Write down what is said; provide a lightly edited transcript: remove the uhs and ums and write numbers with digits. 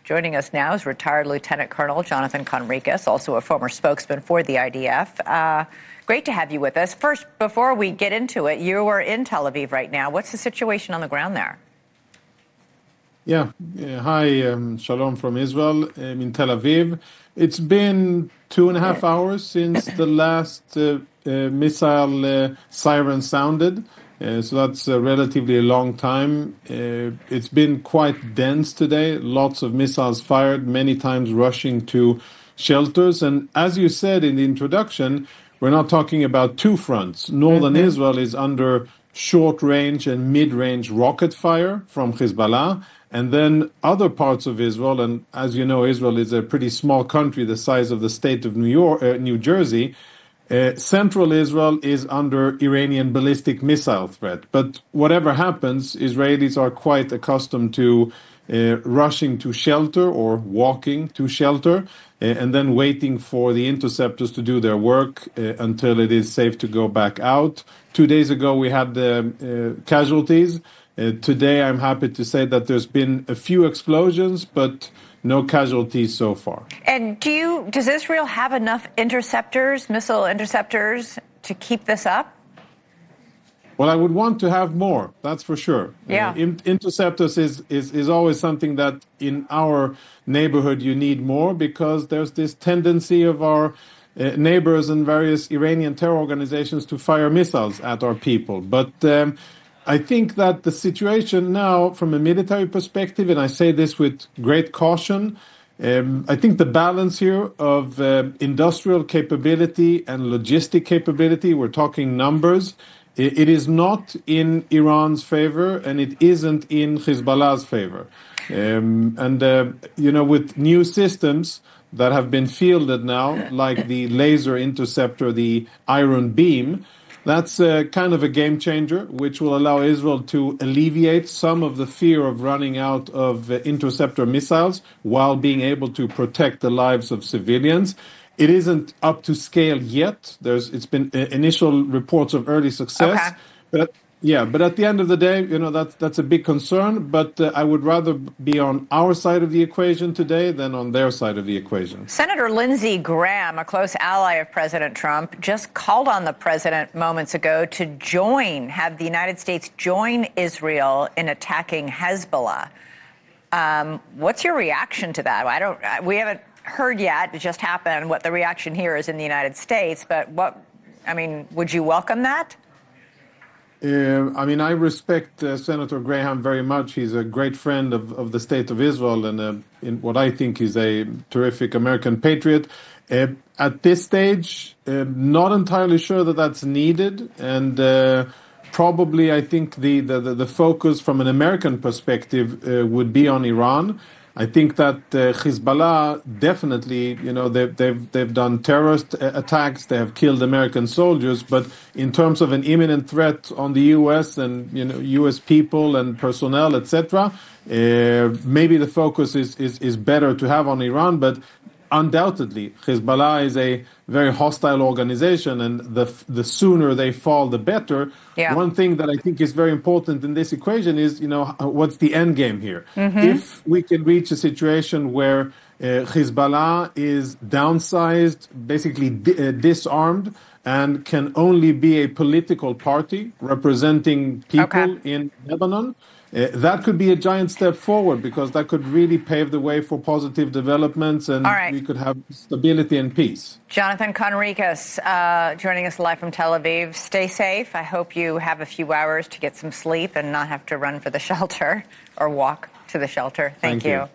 Joining us now is retired Lieutenant Colonel Jonathan Conricus, also a former spokesman for the IDF. Great to have you with us. First, before we get into it, you are in Tel Aviv right now. What's the situation on the ground there? Hi, Shalom from Israel. I'm in Tel Aviv. It's been 2.5 hours since the last missile siren sounded. So that's a relatively long time. It's been quite dense today. Lots of missiles fired, many times rushing to shelters. And as you said in the introduction, we're not talking about two fronts. Northern Israel is under short-range and mid-range rocket fire from Hezbollah. And then other parts of Israel, and as you know, Israel is a pretty small country, the size of the state of New Jersey. Central Israel is under Iranian ballistic missile threat. But whatever happens, Israelis are quite accustomed to rushing to shelter or walking to shelter and then waiting for the interceptors to do their work until it is safe to go back out. 2 days ago, we had casualties. Today, I'm happy to say that there's been a few explosions, but no casualties so far. And does Israel have enough interceptors, missile interceptors, to keep this up? Well, I would want to have more, that's for sure. Yeah. Interceptors is always something that in our neighborhood you need more because there's this tendency of our neighbors and various Iranian terror organizations to fire missiles at our people. But I think that the situation now, from a military perspective, and I say this with great caution, I think the balance here of industrial capability and logistic capability, we're talking numbers, it is not in Iran's favor and it isn't in Hezbollah's favor. With new systems that have been fielded now, like the laser interceptor, the Iron Beam, that's kind of a game changer, which will allow Israel to alleviate some of the fear of running out of interceptor missiles while being able to protect the lives of civilians. It isn't up to scale yet. It's been initial reports of early success. Okay. But at the end of the day, that's a big concern. But I would rather be on our side of the equation today than on their side of the equation. Senator Lindsey Graham, a close ally of President Trump, just called on the president moments ago to have the United States join Israel in attacking Hezbollah. What's your reaction to that? We haven't heard yet. It just happened. What the reaction here is in the United States, but would you welcome that? I respect Senator Graham very much. He's a great friend of the state of Israel and in what I think is a terrific American patriot. At this stage, not entirely sure that that's needed. And probably I think the focus from an American perspective would be on Iran. I think that Hezbollah definitely, they've done terrorist attacks, they have killed American soldiers, but in terms of an imminent threat on the U.S. and U.S. people and personnel, etc., maybe the focus is better to have on Iran, but undoubtedly Hezbollah is a very hostile organization, and the sooner they fall, the better. Yeah. One thing that I think is very important in this equation is, what's the end game here? If we can reach a situation where Hezbollah is downsized, basically disarmed, and can only be a political party representing people in Lebanon, that could be a giant step forward because that could really pave the way for positive developments and we could have stability and peace. Jonathan Conricus joining us live from Tel Aviv. Stay safe. I hope you have a few hours to get some sleep and not have to run for the shelter or walk to the shelter. Thank you.